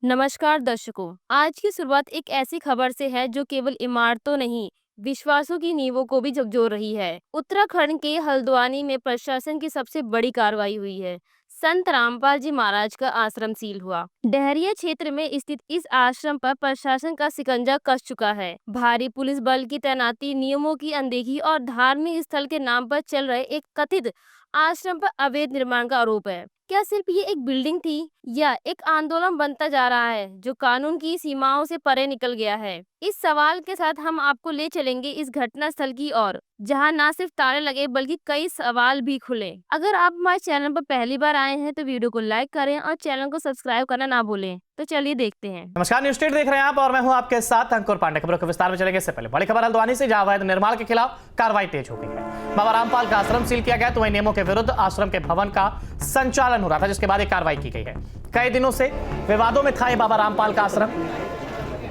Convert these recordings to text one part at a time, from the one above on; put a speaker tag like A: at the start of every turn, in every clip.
A: नमस्कार दर्शकों, आज की शुरुआत एक ऐसी खबर से है जो केवल इमारतों नहीं, विश्वासों की नींवों को भी झकझोर रही है। उत्तराखंड के हल्द्वानी में प्रशासन की सबसे बड़ी कार्रवाई हुई है। संत रामपाल जी महाराज का आश्रम सील हुआ। डहरिया क्षेत्र में स्थित इस आश्रम पर प्रशासन का शिकंजा कस चुका है। भारी पुलिस बल की तैनाती, नियमों की अनदेखी और धार्मिक स्थल के नाम पर चल रहे एक कथित आश्रम पर अवैध निर्माण का आरोप है। क्या सिर्फ ये एक बिल्डिंग थी या एक आंदोलन बनता जा रहा है जो कानून की सीमाओं से परे निकल गया है? इस सवाल के साथ हम आपको ले चलेंगे इस घटना स्थल की ओर, जहां ना सिर्फ ताले लगे बल्कि कई सवाल भी खुले। अगर आप हमारे चैनल पर पहली बार आए हैं तो वीडियो को लाइक करें और चैनल को सब्सक्राइब करना ना भूलें। तो चलिए देखते हैं।
B: नमस्कार, न्यूज स्टेट देख रहे हैं आप और मैं हूं आपके साथ अंकुर पांडे। खबरों के विस्तार में चलेंगे इससे पहले बड़ी खबर हल्द्वानी से, जहां अवैध निर्माण के खिलाफ कार्रवाई तेज हो गई है। बाबा रामपाल का आश्रम सील किया गया तो वही नियमों के विरुद्ध आश्रम के भवन का संचालन हो रहा था, जिसके बाद एक कार्रवाई की गई है। कई दिनों से विवादों में था बाबा रामपाल का आश्रम।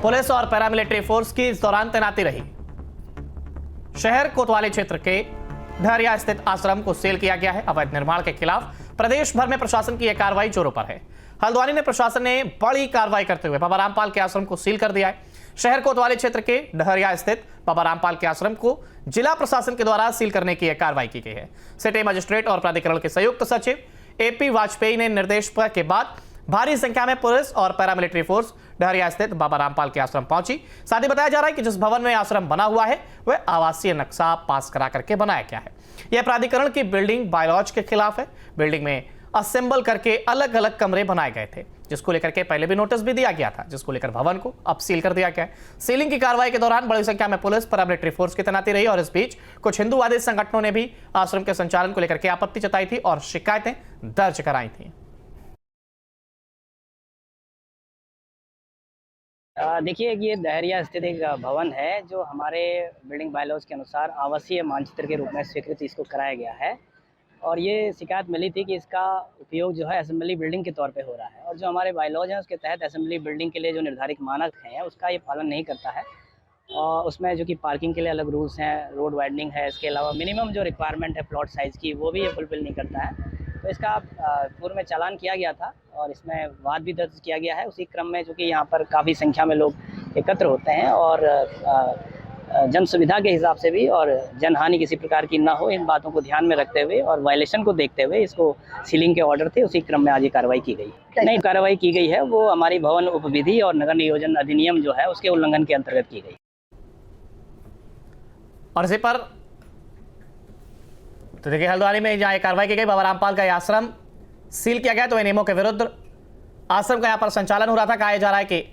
B: पुलिस और पैरामिलिट्री फोर्स की इस दौरान तैनाती रही। शहर कोतवाली क्षेत्र के डहरिया स्थित आश्रम को सील किया गया है। अवैध निर्माण के खिलाफ प्रदेश भर में प्रशासन की यह कार्रवाई जोरों पर है। हल्द्वानी में प्रशासन ने बड़ी कार्रवाई करते हुए बाबा रामपाल के आश्रम को सील कर दिया है। शहर कोतवाली क्षेत्र के डहरिया स्थित बाबा रामपाल के आश्रम को जिला प्रशासन के द्वारा सील करने की यह कार्रवाई की गई है। सिटी मजिस्ट्रेट और प्राधिकरण के संयुक्त सचिव एपी वाजपेयी ने निर्देश के बाद भारी संख्या में पुलिस और पैरामिलिट्री फोर्स डहरिया स्थित बाबा रामपाल के आश्रम पहुंची। साथ ही बताया जा रहा है कि जिस भवन में आश्रम बना हुआ है वह आवासीय नक्शा पास करा करके बनाया गया है। यह प्राधिकरण की बिल्डिंग बायलॉज के खिलाफ है। बिल्डिंग में असेंबल करके अलग अलग कमरे बनाए गए थे, जिसको लेकर के पहले भी नोटिस भी दिया गया था, जिसको लेकर भवन को अब सील कर दिया गया है। सीलिंग की कार्रवाई के दौरान बड़ी संख्या में पुलिस पैरामिलिट्री फोर्स की तैनाती रही और इस बीच कुछ हिंदूवादी संगठनों ने भी आश्रम के संचालन को लेकर के आपत्ति जताई थी और शिकायतें दर्ज कराई थी।
C: देखिए, ये डहरिया स्थित एक भवन है जो हमारे बिल्डिंग बायलॉज के अनुसार आवासीय मानचित्र के रूप में स्वीकृत इसको कराया गया है। और ये शिकायत मिली थी कि इसका उपयोग जो है असेंबली बिल्डिंग के तौर पे हो रहा है, और जो हमारे बायलॉज हैं उसके तहत असेंबली बिल्डिंग के लिए जो निर्धारित मानक हैं उसका ये पालन नहीं करता है। और उसमें जो कि पार्किंग के लिए अलग रूल्स हैं, रोड वाइडनिंग है, इसके अलावा मिनिमम जो रिक्वायरमेंट है प्लॉट साइज़ की वो भी ये फुलफिल नहीं करता है। तो इसका पूर्व में चालान किया गया था और इसमें वाद भी दर्ज किया गया है। उसी क्रम में चूँकि यहाँ पर काफ़ी संख्या में लोग एकत्र होते हैं और जन सुविधा के हिसाब से भी और जनहानि किसी प्रकार की ना हो, इन बातों को ध्यान में रखते हुए और वायलेशन को देखते हुए इसको सीलिंग के ऑर्डर थे, उसी क्रम में आज ये कार्रवाई की गई। नई कार्रवाई की गई है वो हमारी भवन उपविधि और नगर नियोजन अधिनियम जो है उसके उल्लंघन के अंतर्गत की गई।
B: और इसी पर तो देखिए, हल्द्वानी में जहां कार्रवाई की गई, बाबा रामपाल का आश्रम सील किया गया तो नियमों के विरुद्ध आश्रम का यहां पर संचालन हो रहा था। कहा जा रहा है कि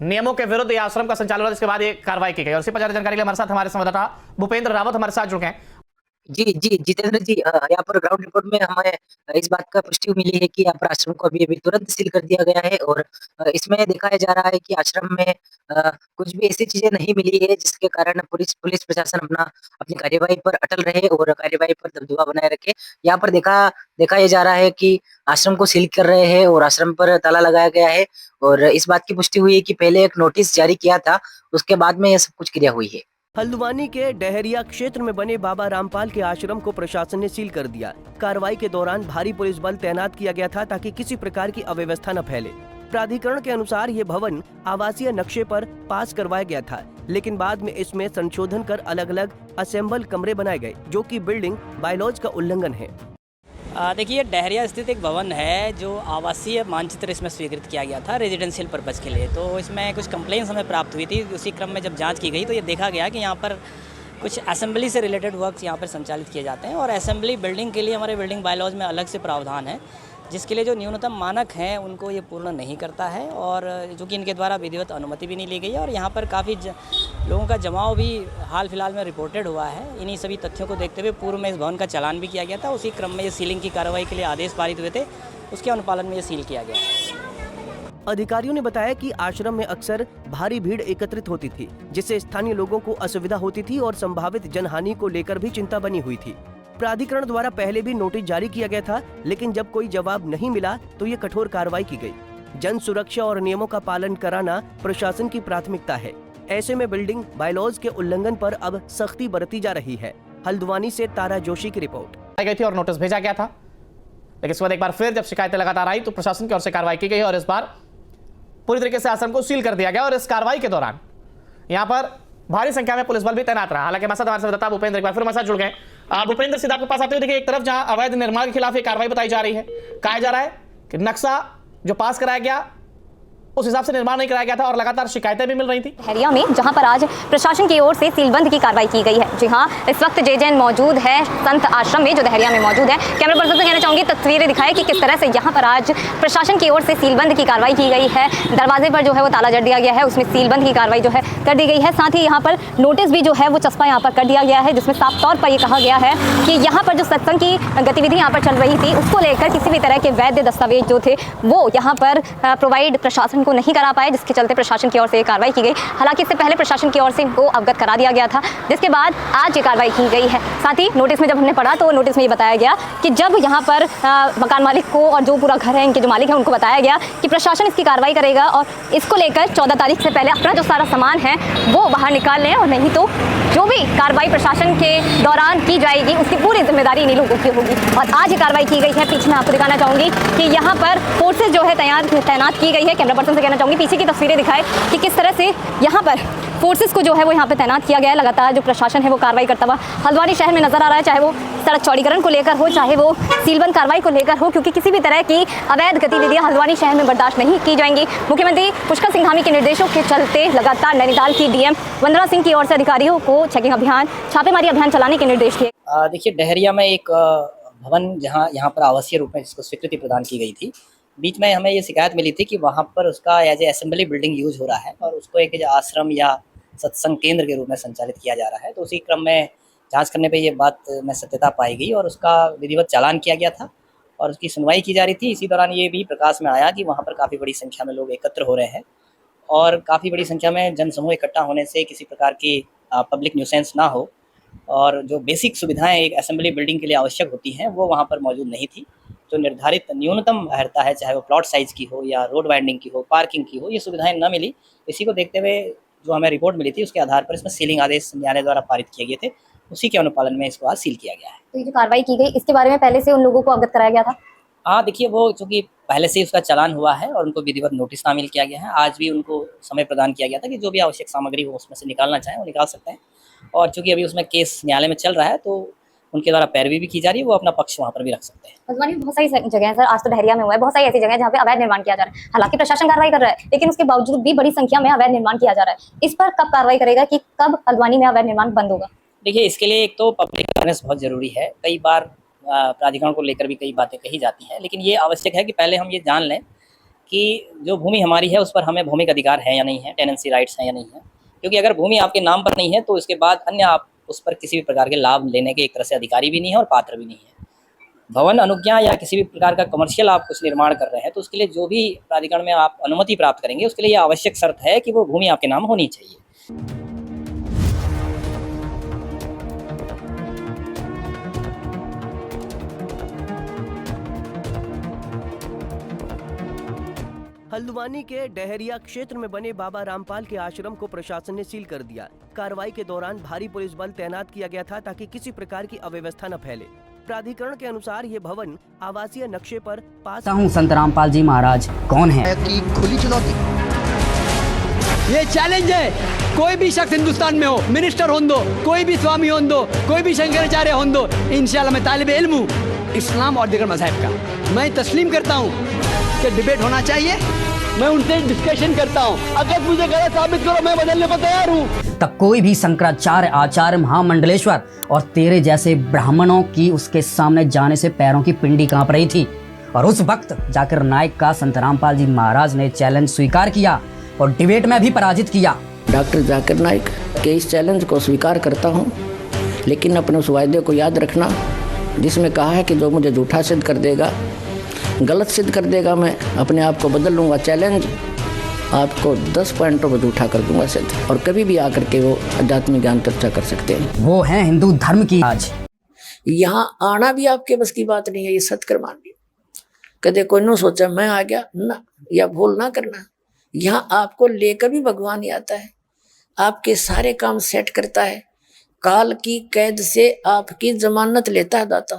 B: नियमों के विरुद्ध यह आश्रम का संचालन हो, जिसके बाद ये कार्रवाई की गई। और इसी पर जानकारी के लिए हमारे साथ हमारे संवाददाता भूपेंद्र रावत हमारे साथ जुड़ गए हैं।
D: जी, जी, जितेंद्र जी, यहाँ पर ग्राउंड रिपोर्ट में हमें इस बात का पुष्टि मिली है कि यहाँ पर आश्रम को अभी-अभी तुरंत सील कर दिया गया है और इसमें दिखाया जा रहा है कि आश्रम में कुछ भी ऐसी चीज़ें नहीं मिली है जिसके कारण पुलिस प्रशासन अपनी कार्यवाही पर अटल रहे और कार्यवाही पर दबदबा बनाए रखे। यहाँ पर देखा ये जा रहा है कि आश्रम को सील कर रहे हैं और आश्रम पर ताला लगाया गया है और इस बात की पुष्टि हुई है कि पहले एक नोटिस जारी किया था, उसके बाद में ये सब कुछ क्रिया हुई है।
E: हल्द्वानी के डहरिया क्षेत्र में बने बाबा रामपाल के आश्रम को प्रशासन ने सील कर दिया। कार्रवाई के दौरान भारी पुलिस बल तैनात किया गया था ताकि किसी प्रकार की अव्यवस्था न फैले। प्राधिकरण के अनुसार ये भवन आवासीय नक्शे पर पास करवाया गया था, लेकिन बाद में इसमें संशोधन कर अलग अलग असेंबल कमरे बनाए गए, जो कि बिल्डिंग बायलॉज का उल्लंघन है।
C: देखिए, डहरिया स्थित एक भवन है जो आवासीय मानचित्र इसमें स्वीकृत किया गया था रेजिडेंशियल पर्पज़ के लिए। तो इसमें कुछ कंप्लेंट्स हमें प्राप्त हुई थी। उसी क्रम में जब जांच की गई तो ये देखा गया कि यहाँ पर कुछ असेंबली से रिलेटेड वर्क्स यहाँ पर संचालित किए जाते हैं और असेंबली बिल्डिंग के लिए हमारे बिल्डिंग बायलॉज में अलग से प्रावधान है, जिसके लिए जो न्यूनतम मानक हैं उनको ये पूर्ण नहीं करता है और जो कि इनके द्वारा विधिवत अनुमति भी नहीं ली गई है। और यहाँ पर काफ़ी लोगों का जमाव भी हाल फिलहाल में रिपोर्टेड हुआ है। इन्हीं सभी तथ्यों को देखते हुए पूर्व में इस भवन का चालान भी किया गया था। उसी क्रम में ये सीलिंग की कार्रवाई के लिए आदेश पारित हुए थे, उसके अनुपालन में ये सील किया गया।
E: अधिकारियों ने बताया कि आश्रम में अक्सर भारी भीड़ एकत्रित होती थी, जिससे स्थानीय लोगों को असुविधा होती थी और संभावित जनहानि को लेकर भी चिंता बनी हुई थी। प्राधिकरण द्वारा पहले भी नोटिस जारी किया गया था, लेकिन जब कोई जवाब नहीं मिला तो ये कठोर कार्रवाई की गई। जन सुरक्षा और नियमों का पालन कराना प्रशासन की प्राथमिकता है। ऐसे में बिल्डिंग बायलॉज के उल्लंघन पर अब सख्ती बरती जा रही है। हल्द्वानी से तारा जोशी की रिपोर्ट।
B: गई थी और नोटिस भेजा गया था, लेकिन इसके बाद एक बार फिर जब शिकायतें लगातार आई तो प्रशासन की ओर से कार्रवाई की गई और इस बार पूरी तरीके से आश्रम को सील कर दिया गया और इस कार्रवाई के दौरान यहां पर भारी संख्या में पुलिस बल भी तैनात रहा। हालांकि हमारे साथ संवाददाता भूपेंद्र एक बार फिर हमारे साथ जुड़ गए। भूपेंद्र, सीधा आपके पास आते हुए देखिए, एक तरफ जहां अवैध निर्माण के खिलाफ एक कार्रवाई बताई जा रही है, कहा जा रहा है कि नक्शा जो पास कराया गया उस हिसाब से निर्माण नहीं कराया गया था और लगातार शिकायतें भी मिल रही थी।
F: डहरिया में जहां पर आज प्रशासन की ओर से सीलबंद की कार्रवाई की गई है। जी हां, इस वक्त जेजैन मौजूद है संत आश्रम में जो डहरिया में मौजूद है। कैमरा पर्सन से कहना चाहूंगी तस्वीरें दिखाएं कि किस तरह से यहां पर आज प्रशासन की ओर से सीलबंद की कार्रवाई की गई है। दरवाजे पर जो है वो ताला जड़ दिया गया है, उसमें सीलबंद की कार्रवाई जो है कर दी गई है। साथ ही यहाँ पर नोटिस भी जो है वो चस्पा यहाँ पर कर दिया गया है, जिसमें साफ तौर पर ये कहा गया है कि यहाँ पर जो सत्संग की गतिविधि यहाँ पर चल रही थी उसको लेकर किसी भी तरह के वैध दस्तावेज जो थे वो यहाँ पर प्रोवाइड प्रशासन को नहीं करा पाए, के चलते प्रशासन की ओर से कार्रवाई की गई। हालांकि इससे पहले प्रशासन की ओर से इनको अवगत करा दिया गया था, जिसके बाद आज ये कार्रवाई की गई है। साथ ही नोटिस में जब हमने पढ़ा तो नोटिस में ये बताया गया कि जब यहाँ पर मकान मालिक को और जो पूरा घर है इनके जो मालिक है उनको बताया गया कि प्रशासन इसकी कार्रवाई करेगा और इसको लेकर 14 तारीख से पहले अपना जो सारा सामान है वो बाहर निकाल लें और नहीं तो जो भी कार्रवाई प्रशासन के दौरान की जाएगी उसकी पूरी जिम्मेदारी इन्हीं लोगों की होगी। और आज ये कार्रवाई की गई है। पीछे मैं आपको दिखाना चाहूँगी कि यहाँ पर फोर्सेज जो है तैनात की गई है। कैमरा पर्सन से कहना चाहूँगी पीछे की तस्वीरें दिखाएं कि किस तरह से यहाँ पर फोर्सेस को जो है वो यहाँ पे तैनात किया गया है। लगातार जो प्रशासन है वो कार्रवाई करता हुआ हल्द्वानी शहर में नजर आ रहा है, चाहे वो सड़क चौड़ीकरण को लेकर हो, चाहे वो सीलबंद कार्रवाई को लेकर हो, क्योंकि किसी भी तरह की अवैध गतिविधियां हल्द्वानी शहर में बर्दाश्त नहीं की जाएंगी। मुख्यमंत्री पुष्कर सिंह धामी के निर्देशों के चलते लगातार नैनीताल की डीएम वंदना सिंह की ओर से अधिकारियों को चेकिंग अभियान, छापेमारी अभियान चलाने के निर्देश दिए।
C: देखिए, डहरिया में एक भवन जहाँ यहाँ पर आवासीय रूप में जिसको स्वीकृति प्रदान की गई थी, बीच में हमें ये शिकायत मिली थी कि वहाँ पर उसका as a assembly building use हो रहा है और उसको एक आश्रम या सत्संग केंद्र के रूप में संचालित किया जा रहा है। तो उसी क्रम में जांच करने पे ये बात में सत्यता पाई गई और उसका विधिवत चालान किया गया था और उसकी सुनवाई की जा रही थी। इसी दौरान ये भी प्रकाश में आया कि वहाँ पर काफ़ी बड़ी संख्या में लोग एकत्र हो रहे हैं और काफ़ी बड़ी संख्या में जनसमूह इकट्ठा होने से किसी प्रकार की पब्लिक न्यूसेंस ना हो और जो बेसिक सुविधाएँ एक असेंबली बिल्डिंग के लिए आवश्यक होती हैं वो वहाँ पर मौजूद नहीं थी। जो निर्धारित न्यूनतम अहर्ता है, चाहे वो प्लॉट साइज़ की हो या रोड वाइंडिंग की हो, पार्किंग की हो, ये सुविधाएं न मिली। इसी को देखते हुए जो हमें रिपोर्ट मिली थी उसके आधार पर इसमें सीलिंग आदेश न्यायालय द्वारा पारित किए गए थे, उसी के अनुपालन में इसको आज सील किया गया है।
F: तो ये जो कार्रवाई की गई इसके बारे में पहले से उन लोगों को अवगत कराया गया था?
C: हाँ, देखिए, वो चूँकि पहले से ही उसका चालान हुआ है और उनको विधिवत नोटिस शामिल किया गया है। आज भी उनको समय प्रदान किया गया था कि जो भी आवश्यक सामग्री हो उसमें से निकालना चाहें वो निकाल सकते हैं और चूँकि अभी उसमें केस न्यायालय में चल रहा है तो उनके द्वारा पैरवी भी की जा रही है, वो अपना पक्ष वहाँ पर भी रख सकते हैं।
F: हल्द्वानी में बहुत सारी जगह है सर, आज तो डहरिया में हुआ है, बहुत सारी ऐसी जगह है जहाँ पे अवैध निर्माण किया जा रहा है। हालांकि प्रशासन कार्रवाई कर रहा है लेकिन उसके बावजूद भी बड़ी संख्या में अवैध निर्माण किया जा रहा है। इस पर कब कार्रवाई करेगा कि कब हल्द्वानी में अवैध निर्माण बंद होगा?
C: देखिए, इसके लिए एक तो पब्लिक अवेयरनेस बहुत ज़रूरी है। कई बार प्राधिकरण को लेकर भी कई बातें कही जाती हैं, लेकिन ये आवश्यक है कि पहले हम ये जान लें कि जो भूमि हमारी है उस पर हमें भूमि का अधिकार है या नहीं है, टेनेंसी राइट्स हैं या नहीं है। क्योंकि अगर भूमि आपके नाम पर नहीं है तो इसके बाद अन्य आप उस पर किसी भी प्रकार के लाभ लेने के एक तरह से अधिकारी भी नहीं है और पात्र भी नहीं है। भवन अनुज्ञा या किसी भी प्रकार का कमर्शियल आप कुछ निर्माण कर रहे हैं तो उसके लिए जो भी प्राधिकरण में आप अनुमति प्राप्त करेंगे उसके लिए आवश्यक शर्त है कि वो भूमि आपके नाम होनी चाहिए।
E: हल्द्वानी के डहरिया क्षेत्र में बने बाबा रामपाल के आश्रम को प्रशासन ने सील कर दिया। कार्रवाई के दौरान भारी पुलिस बल तैनात किया गया था ताकि किसी प्रकार की अव्यवस्था न फैले। प्राधिकरण के अनुसार ये भवन आवासीय नक्शे पर पास
G: हूँ। संत रामपाल जी महाराज कौन है
H: की खुली चुनौती, ये चैलेंज है। कोई भी शख्स हिंदुस्तान में हो, मिनिस्टर हों दो, कोई भी स्वामी हों दो, कोई भी शंकराचार्य हों दो, इंशाल्लाह मैं तालिब इल्म हूँ इस्लाम और दीगर मज़हब का। मैं तस्लीम करता हूँ कि डिबेट होना चाहिए, मैं उनसे डिस्कशन करता हूँ। अगर मुझे गलत साबित करो मैं बदलने को तैयार हूँ।
G: तब कोई भी शंकराचार्य, आचार्य, महामंडलेश्वर और तेरे जैसे ब्राह्मणों की उसके सामने जाने से पैरों की पिंडी कांप रही थी। और उस वक्त जाकिर नाइक का संत रामपाल जी महाराज ने चैलेंज स्वीकार किया और डिबेट में भी पराजित किया।
I: डॉक्टर जाकिर नाइक के इस चैलेंज को स्वीकार करता हूँ, लेकिन अपने उस वायदे को याद रखना जिसमें कहा है कि जो मुझे झूठा सिद्ध कर देगा, गलत सिद्ध कर देगा, मैं अपने आप को बदल लूँगा। चैलेंज आपको 10 पॉइंटों पर झूठा कर दूंगा सिद्ध, और कभी भी आकर के वो आध्यात्मिक ज्ञान चर्चा कर सकते हैं।
G: वो है हिंदू धर्म की आज।
I: यहाँ आना भी आपके बस की बात नहीं है, ये सत्कर मान ली। कदे कोई न सोचा मैं आ गया ना, या भूल ना करना। यहाँ आपको लेकर भी भगवान ही आता है, आपके सारे काम सेट करता है। काल की कैद से आपकी जमानत लेता है दाता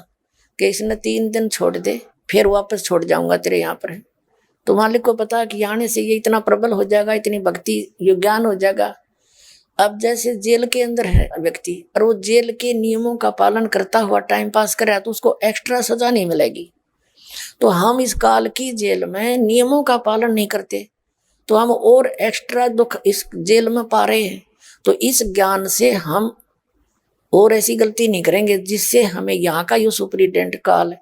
I: कि इसने 3 दिन छोड़ दे, फिर वापस छोड़ जाऊंगा तेरे यहाँ पर। तो मालिक को पता कि आने से ये इतना प्रबल हो जाएगा, इतनी भक्ति ये ज्ञान हो जाएगा। अब जैसे जेल के अंदर है व्यक्ति और वो जेल के नियमों का पालन करता हुआ टाइम पास करे तो उसको एक्स्ट्रा सजा नहीं मिलेगी। तो हम इस काल की जेल में नियमों का पालन नहीं करते तो हम और एक्स्ट्रा दुख इस जेल में पा रहे हैं। तो इस ज्ञान से हम और ऐसी गलती नहीं करेंगे जिससे हमें यहाँ का ये सुपरिटेंडेंट काल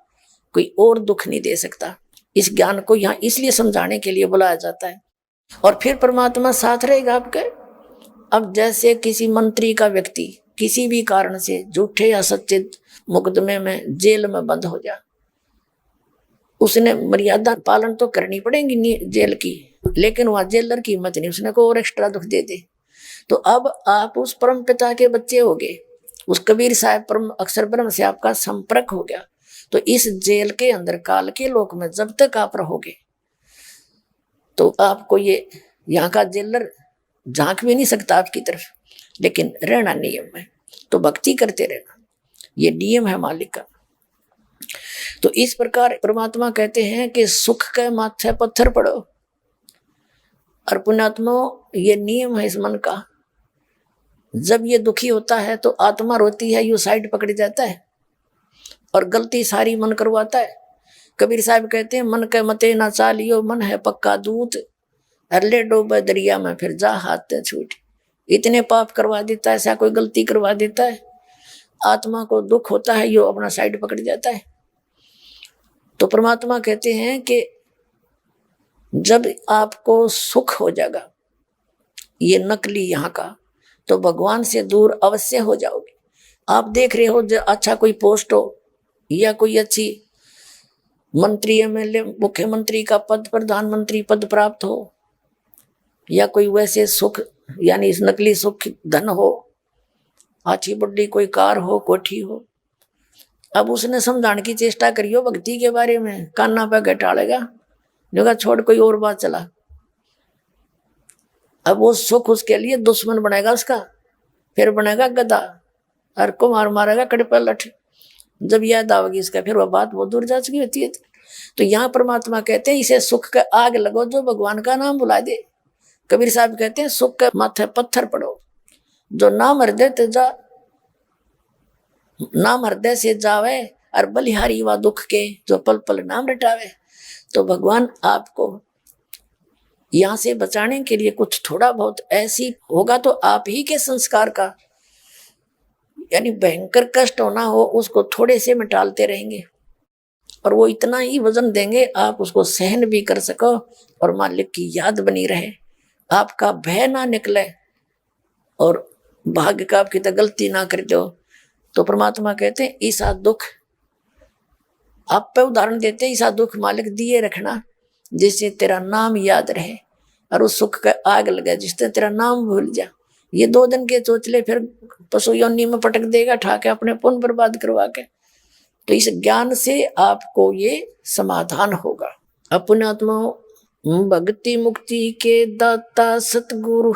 I: कोई और दुख नहीं दे सकता। इस ज्ञान को यहाँ इसलिए समझाने के लिए बुलाया जाता है। और फिर परमात्मा साथ रहेगा आपके। अब जैसे किसी मंत्री का व्यक्ति किसी भी कारण से झूठे या सच्चे मुकदमे में जेल में बंद हो जा, उसने मर्यादा पालन तो करनी पड़ेगी जेल की, लेकिन वहां जेलर की हिम्मत नहीं, उसने को और एक्स्ट्रा दुख दे दे। तो अब आप उस परम पिता के बच्चे हो गए, उस कबीर साहब परम अक्षर ब्रह्म से आपका संपर्क हो गया। तो इस जेल के अंदर काल के लोक में जब तक आप रहोगे तो आपको ये यहाँ का जेलर झांक भी नहीं सकता आपकी तरफ, लेकिन रहना नियम है। तो भक्ति करते रहना, ये नियम है मालिक का। तो इस प्रकार परमात्मा कहते हैं कि सुख के माथे पत्थर पड़ो। और पुण्यात्मा ये नियम है इस मन का। जब ये दुखी होता है तो आत्मा रोती है, यू साइड पकड़ जाता है और गलती सारी मन करवाता है। कबीर साहब कहते हैं मन के मते ना चालियो, मन है पक्का दूत, अरले डोबे दरिया में फिर जा हाथ छूट। इतने पाप करवा देता है, ऐसा कोई गलती करवा देता है, आत्मा को दुख होता है, यो अपना साइड पकड़ जाता है। तो परमात्मा कहते हैं कि जब आपको सुख हो जाएगा ये नकली यहाँ का, तो भगवान से दूर अवश्य हो जाओगे। आप देख रहे हो जो अच्छा कोई पोस्ट हो या कोई अच्छी मंत्री एमएलए मुख्यमंत्री का पद प्रधानमंत्री पद प्राप्त हो या कोई वैसे सुख यानी इस नकली सुख धन हो, अच्छी बड़ी कोई कार हो कोठी हो, अब उसने समझाने की चेष्टा करियो भक्ति के बारे में, कान्ना पे घटालेगा जो छोड़ कोई और बात चला। अब वो सुख उसके लिए दुश्मन बनेगा उसका, फिर बनेगा गधा और को मार मारेगा कड़पा लठ। जब याद आवेगी इसका फिर वह बात बहुत दूर जा चुकी होती है। तो यहाँ परमात्मा कहते हैं इसे सुख का आग लगो जो भगवान का नाम बुला दे। कबीर साहब कहते हैं सुख के माथे पत्थर पड़ो, जो नाम हृदय ते जा, नाम हृदय से जावे और बलिहारी व दुख के जो पल पल नाम रटावे। तो भगवान आपको यहाँ से बचाने के लिए कुछ थोड़ा बहुत ऐसी होगा तो आप ही के संस्कार का यानी भयंकर कष्ट होना हो उसको थोड़े से में टालते रहेंगे और वो इतना ही वजन देंगे आप उसको सहन भी कर सको और मालिक की याद बनी रहे, आपका भय ना निकले और भाग्य का आपकी तो गलती ना कर दो। तो परमात्मा कहते हैं ऐसा दुख आप पे उदाहरण देते हैं, ऐसा दुख मालिक दिए रखना जिससे तेरा नाम याद रहे और उस सुख का आग लगे जिससे तेरा नाम भूल जा। ये 2 दिन के चोचले फिर पशु योनि में पटक देगा ठाके अपने पुण्य बर्बाद करवा के। तो इस ज्ञान से आपको ये समाधान होगा। अपने आत्मा भक्ति मुक्ति के दाता सतगुरु,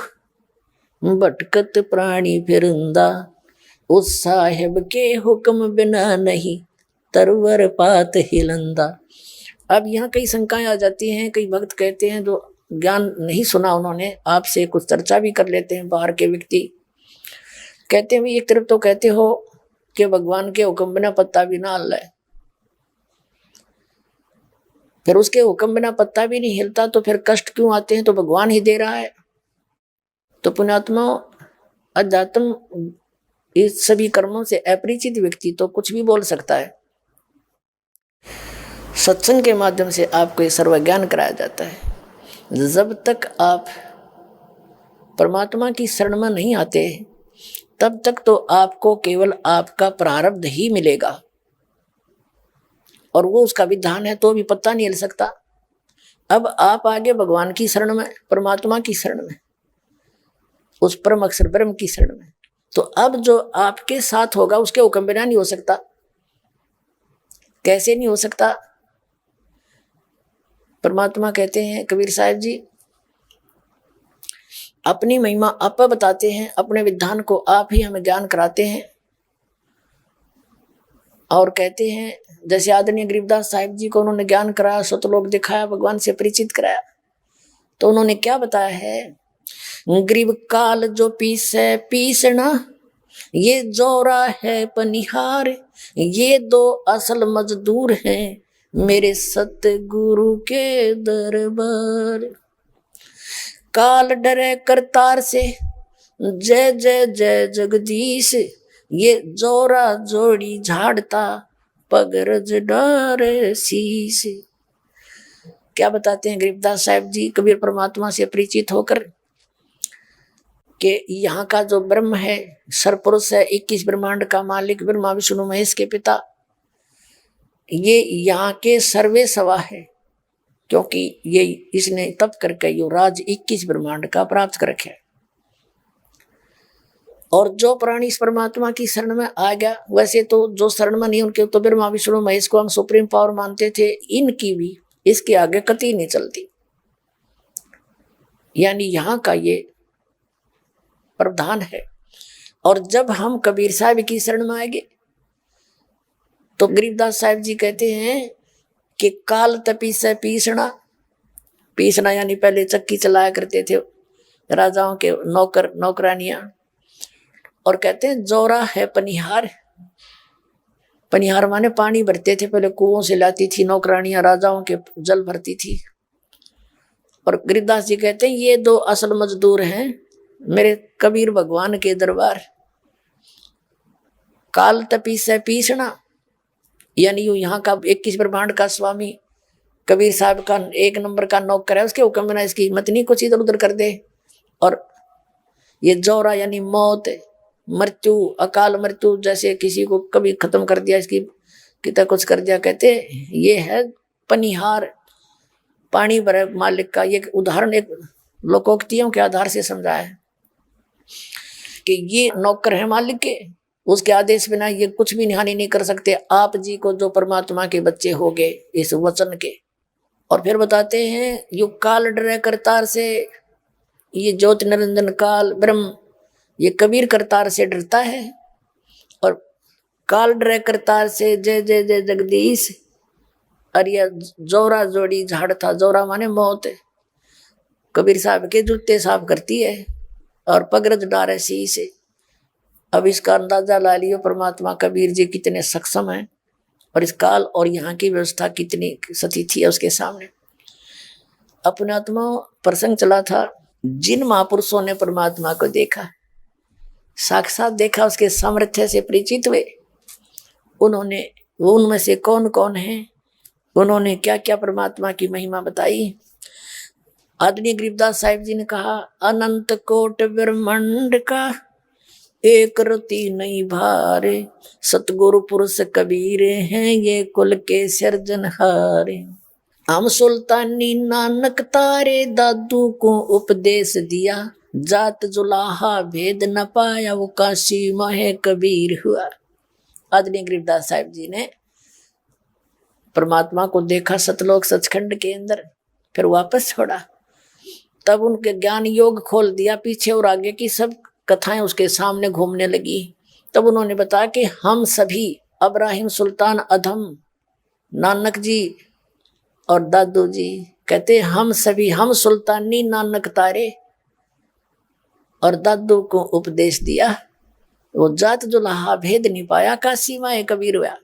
I: भटकत प्राणी फिरंदा, उस साहेब के हुक्म बिना नहीं तरवर पात हिलंदा। अब यहाँ कई शंकाएं आ जाती हैं, कई भक्त कहते हैं जो ज्ञान नहीं सुना उन्होंने, आपसे कुछ चर्चा भी कर लेते हैं बाहर के व्यक्ति, कहते हैं एक तरफ तो कहते हो कि भगवान के हुक्म बिना पत्ता भी ना हिल है, फिर उसके हुक्म बिना पत्ता भी नहीं हिलता तो फिर कष्ट क्यों आते हैं, तो भगवान ही दे रहा है। तो पुण्यात्मा अध्यात्म इस सभी कर्मों से अपरिचित व्यक्ति तो कुछ भी बोल सकता है। सत्संग के माध्यम से आपको ये सर्व ज्ञान कराया जाता है। जब तक आप परमात्मा की शरण में नहीं आते तब तक तो आपको केवल आपका प्रारब्ध ही मिलेगा और वो उसका विधान है तो भी पत्ता नहीं हिल सकता। अब आप आगे भगवान की शरण में, परमात्मा की शरण में, उस परम अक्षर ब्रह्म की शरण में, तो अब जो आपके साथ होगा उसके हुक्म बिना नहीं हो सकता। कैसे नहीं हो सकता? परमात्मा कहते हैं कबीर साहब जी अपनी महिमा आप बताते हैं, अपने विधान को आप ही हमें ज्ञान कराते हैं और कहते हैं जैसे आदरणीय गरीबदास साहिब जी को उन्होंने ज्ञान कराया, सतलोक दिखाया, भगवान से परिचित कराया, तो उन्होंने क्या बताया है, गरीब काल जो पीसे पीसना, ये जोरा है पनिहार, ये दो असल मजदूर हैं मेरे सतगुरु के दरबार। काल डरे करतार से, जय जय जय जगदीश, ये जोरा जोड़ी झाड़ता पगरज डारे शीश। क्या बताते हैं गरीबदास साहिब जी कबीर परमात्मा से परिचित होकर कि यहाँ का जो ब्रह्म है, सरपुरुष है, 21 ब्रह्मांड का मालिक, ब्रह्मा विष्णु महेश के पिता, ये यहाँ के सर्वे सवा है, क्योंकि ये इसने तप करके यो राज 21 ब्रह्मांड का प्राप्त कर रखे। और जो प्राणी इस परमात्मा की शरण में आ गया, वैसे तो जो शरण में नहीं उनके तो ब्रह्मा विष्णु महेश को हम सुप्रीम पावर मानते थे, इनकी भी इसके आगे कतई नहीं चलती। यानी यहाँ का ये प्रावधान है। और जब हम कबीर साहब की शरण में आएंगे तो गरीबदास साहिब जी कहते हैं कि काल तपी से पीसना, पीसना यानी पहले चक्की चलाया करते थे राजाओं के नौकर नौकरानियां, और कहते हैं जोरा है पनिहार, पनिहार माने पानी भरते थे, पहले कुओं से लाती थी नौकरानियां, राजाओं के जल भरती थी। और गरीबदास जी कहते हैं ये दो असल मजदूर हैं मेरे कबीर भगवान के दरबार। काल तपी से पीसना यानी यू यहाँ का 21 ब्रह्मांड का स्वामी कबीर साहब का 1 नंबर का नौकर है, उसके हुक्म बिना इसकी हिम्मत नहीं कुछ इधर उधर कर दे। और ये जोरा यानी मौत, मृत्यु, अकाल मृत्यु, जैसे किसी को कभी खत्म कर दिया, इसकी कितना कुछ कर दिया, कहते ये है पनिहार, पानी भरे मालिक का। ये उदाहरण एक लोकोक्तियों के आधार से समझा है कि ये नौकर है मालिक के, उसके आदेश बिना ये कुछ भी हानि नहीं कर सकते। आप जी को जो परमात्मा के बच्चे हो गए इस वचन के। और फिर बताते हैं युग काल डरे करतार से, ये ज्योति निरंजन काल ब्रह्म ये कबीर करतार से डरता है। और काल डरे करतार से, जय जय जय जगदीश, और यह जोरा जोड़ी झाड़ता, जोरा माने मौत, कबीर साहब के जूते साफ करती है और पगरज डारे शीश। अब इसका अंदाजा ला लियो परमात्मा कबीर जी कितने सक्षम हैं और इस काल और यहाँ की व्यवस्था कितनी सतीथी है उसके सामने। अपने आत्मा प्रसंग चला था, जिन महापुरुषों ने परमात्मा को देखा, साक्षात देखा, उसके सामर्थ्य से परिचित हुए, उन्होंने वो उनमें से कौन कौन है, उन्होंने क्या क्या परमात्मा की महिमा बताई। आदरणीय गरीबदास साहिब जी ने कहा, अनंत कोट ब्रह्मांड का एक रति नहीं भारे, सतगुरु पुरुष कबीर हैं ये कुल के सिरजनहारे। हम सुल्तानी नानक तारे दादू को उपदेश दिया, जात जुलाहा भेद न पाया वो काशी माहे कबीर हुआ। आदरणीय गरीबदास साहिब जी ने परमात्मा को देखा सतलोक सचखंड के अंदर, फिर वापस छोड़ा, तब उनके ज्ञान योग खोल दिया, पीछे और आगे की सब कथाएं उसके सामने घूमने लगी। तब उन्होंने बताया कि हम सभी अब्राहिम सुल्तान अधम, नानक जी और दादू जी कहते हम सभी, हम सुल्तानी नानक तारे और दादू को उपदेश दिया, वो जात जुलाहा भेद नहीं पाया काशी माए कबीर हुआ।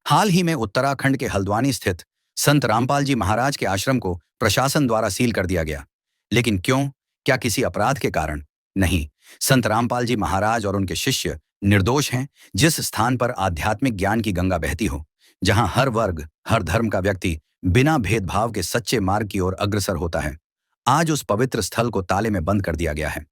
J: हाल ही में उत्तराखंड के हल्द्वानी स्थित संत रामपाल जी महाराज के आश्रम को प्रशासन द्वारा सील कर दिया गया। लेकिन क्यों? क्या किसी अपराध के कारण? नहीं, संत रामपाल जी महाराज और उनके शिष्य निर्दोष हैं। जिस स्थान पर आध्यात्मिक ज्ञान की गंगा बहती हो, जहां हर वर्ग हर धर्म का व्यक्ति बिना भेदभाव के सच्चे मार्ग की ओर अग्रसर होता है, आज उस पवित्र स्थल को ताले में बंद कर दिया गया है।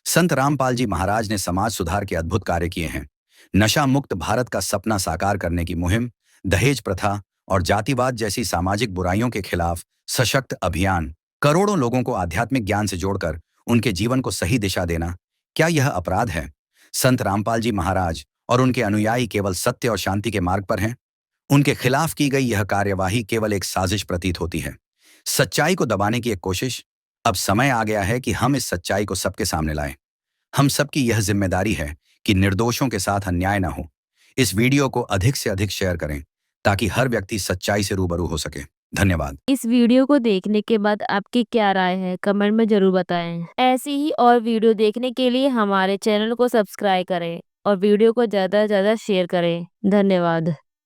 J: संत रामपाल जी महाराज ने समाज सुधार के अद्भुत कार्य किए हैं। नशा मुक्त भारत का सपना साकार करने की मुहिम, दहेज प्रथा और जातिवाद जैसी सामाजिक बुराइयों के खिलाफ सशक्त अभियान, करोड़ों लोगों को आध्यात्मिक ज्ञान से जोड़कर उनके जीवन को सही दिशा देना, क्या यह अपराध है? संत रामपाल जी महाराज और उनके अनुयायी केवल सत्य और शांति के मार्ग पर हैं। उनके खिलाफ की गई यह कार्यवाही केवल एक साजिश प्रतीत होती है, सच्चाई को दबाने की एक कोशिश। अब समय आ गया है कि हम इस सच्चाई को सबके सामने लाएं। हम सबकी यह जिम्मेदारी है कि निर्दोषों के साथ अन्याय न हो। इस वीडियो को अधिक से अधिक शेयर करें ताकि हर व्यक्ति सच्चाई से रूबरू हो सके। धन्यवाद।
A: इस वीडियो को देखने के बाद आपकी क्या राय है कमेंट में जरूर बताएं। ऐसी ही और वीडियो देखने के लिए हमारे चैनल को सब्सक्राइब करें और वीडियो को ज़्यादा से ज़्यादा शेयर करें। धन्यवाद।